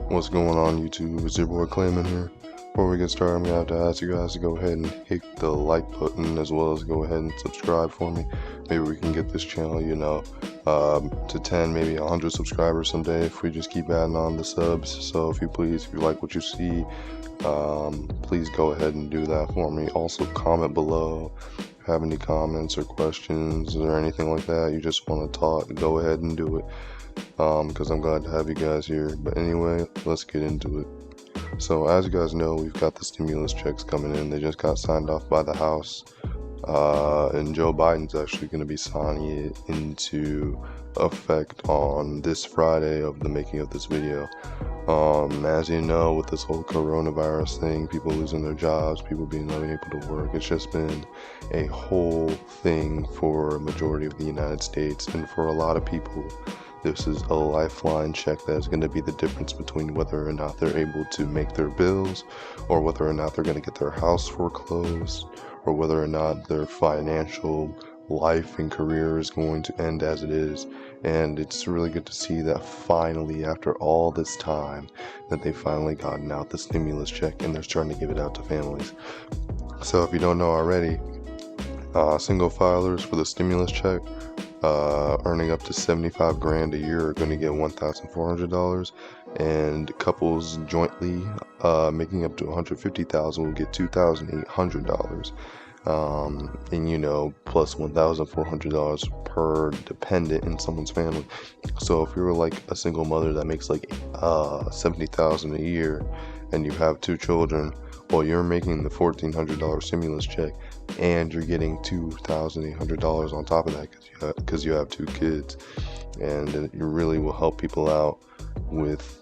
What's going on, YouTube? It's your boy Clayman here. Before we get started, I'm gonna have to ask you guys to go ahead and hit the like button, as well as go ahead and subscribe for me. Maybe we can get this channel, to 10, maybe 100 subscribers someday if we just keep adding on the subs. So if you like what you see, please go ahead and do that for me. Also, comment below if you have any comments or questions or anything like that. You just want to talk, go ahead and do it. Because I'm glad to have you guys here. But anyway, let's get into it. So as you guys know, we've got the stimulus checks coming in. They just got signed off by the House, and Joe Biden's actually going to be signing it into effect on this Friday of the making of this video. As you know, with this whole coronavirus thing, people losing their jobs, people being unable to work, it's just been a whole thing for a majority of the United States, and for a lot of people, this is a lifeline check that is going to be the difference between whether or not they're able to make their bills, or whether or not they're going to get their house foreclosed, or whether or not their financial life and career is going to end as it is. And it's really good to see that finally, after all this time, that they finally gotten out the stimulus check and they're starting to give it out to families. So if you don't know already, single filers for the stimulus check, earning up to 75 grand a year are going to get $1,400, and couples jointly making up to 150,000 will get $2,800, and plus $1,400 per dependent in someone's family. So if you're like a single mother that makes like 70,000 a year and you have two children, well, you're making the $1,400 stimulus check, and you're getting $2,800 on top of that because you have two kids. And it really will help people out with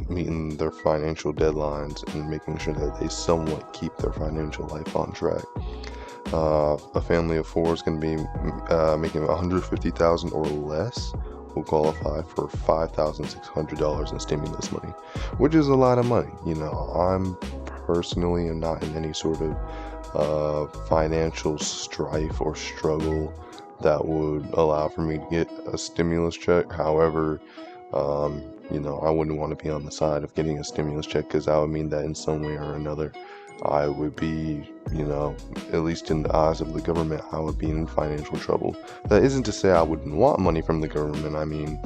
meeting their financial deadlines and making sure that they somewhat keep their financial life on track. A family of four is going to be making $150,000 or less will qualify for $5,600 in stimulus money, which is a lot of money. I'm personally am not in any sort of financial strife or struggle that would allow for me to get a stimulus check. However, I wouldn't want to be on the side of getting a stimulus check, because that would mean that in some way or another I would be, at least in the eyes of the government, I would be in financial trouble. That isn't to say I wouldn't want money from the government. I mean,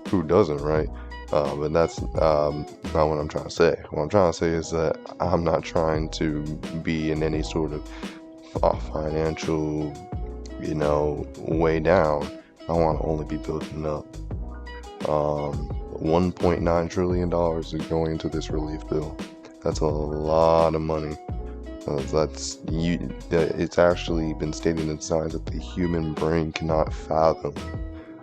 who doesn't, right? But that's not what I'm trying to say. What I'm trying to say is that I'm not trying to be in any sort of financial, way down. I want to only be building up. $1.9 trillion is going into this relief bill. That's a lot of money. It's actually been stated in science that the human brain cannot fathom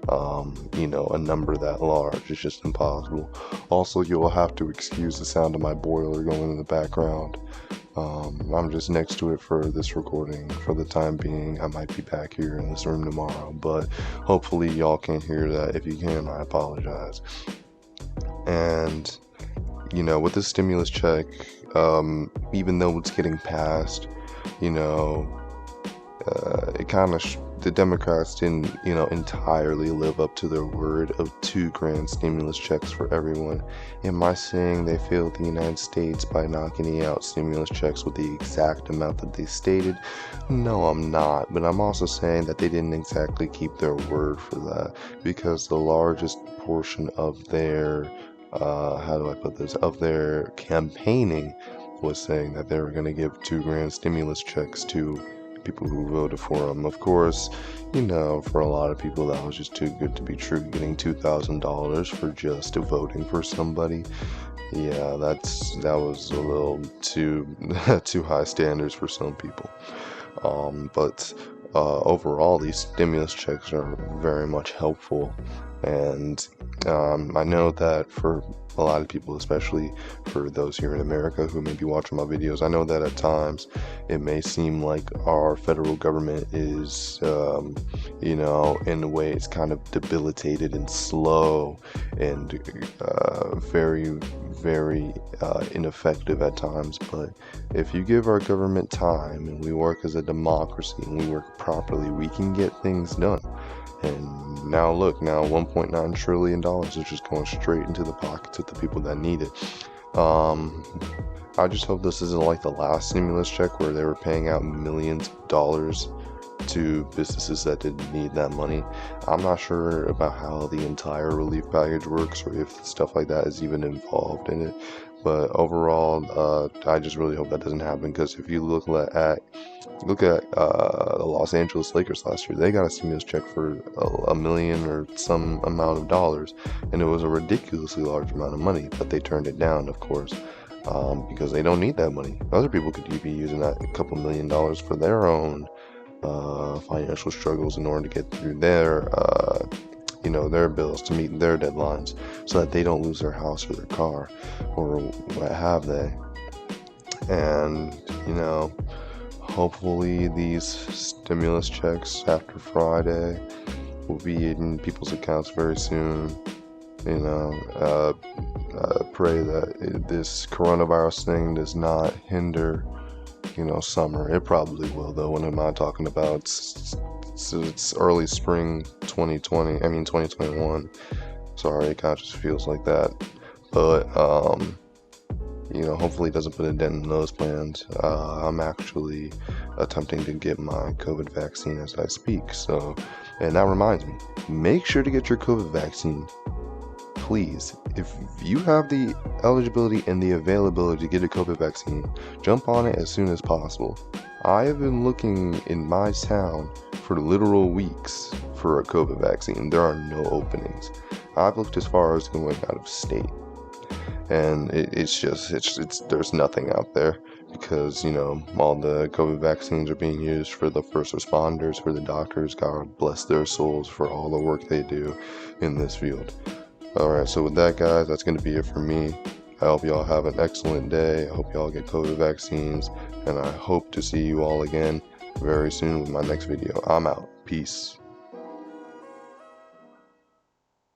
a number that large. It's just impossible. Also, you'll have to excuse the sound of my boiler going in the background. I'm just next to it for this recording for the time being. I might be back here in this room tomorrow, but hopefully y'all can hear that. If you can, I apologize. And with the stimulus check, even though it's getting passed, it kind of the Democrats didn't entirely live up to their word of $2,000 stimulus checks for everyone. Am I saying they failed the United States by not getting out stimulus checks with the exact amount that they stated? No, I'm not. But I'm also saying that they didn't exactly keep their word for that, because the largest portion of their of their campaigning was saying that they were going to give $2,000 stimulus checks to people who voted for them. Of course, for a lot of people that was just too good to be true, getting $2,000 for just voting for somebody. Yeah, that was a little too high standards for some people. But overall, these stimulus checks are very much helpful, and I know that for a lot of people, especially for those here in America who may be watching my videos, I know that at times it may seem like our federal government is, in a way, it's kind of debilitated and slow and very, very ineffective at times. But if you give our government time and we work as a democracy and we work properly, we can get things done. And now look, now $1.9 trillion is just going straight into the pockets of the people that need it. I just hope this isn't like the last stimulus check where they were paying out millions of dollars to businesses that didn't need that money. I'm not sure about how the entire relief package works or if stuff like that is even involved in it. But overall, I just really hope that doesn't happen, because if you look at the Los Angeles Lakers last year, they got a stimulus check for a million or some amount of dollars, and it was a ridiculously large amount of money, but they turned it down, of course, because they don't need that money. Other people could be using that couple $1 million for their own financial struggles in order to get through their their bills, to meet their deadlines, so that they don't lose their house or their car or what have they. And hopefully these stimulus checks after Friday will be in people's accounts very soon. Pray that this coronavirus thing does not hinder summer. It probably will, though. What am I talking about? It's early spring 2021. Sorry, it kind of just feels like that. But hopefully it doesn't put a dent in those plans. I'm actually attempting to get my COVID vaccine as I speak. And that reminds me, make sure to get your COVID vaccine. Please, if you have the eligibility and the availability to get a COVID vaccine, jump on it as soon as possible. I have been looking in my town for literal weeks for a COVID vaccine. There are no openings. I've looked as far as going out of state, and there's nothing out there, because all the COVID vaccines are being used for the first responders, for the doctors. God bless their souls for all the work they do in this field. Alright, so with that, guys, that's going to be it for me. I hope y'all have an excellent day. I hope y'all get COVID vaccines, and I hope to see you all again very soon with my next video. I'm out. Peace.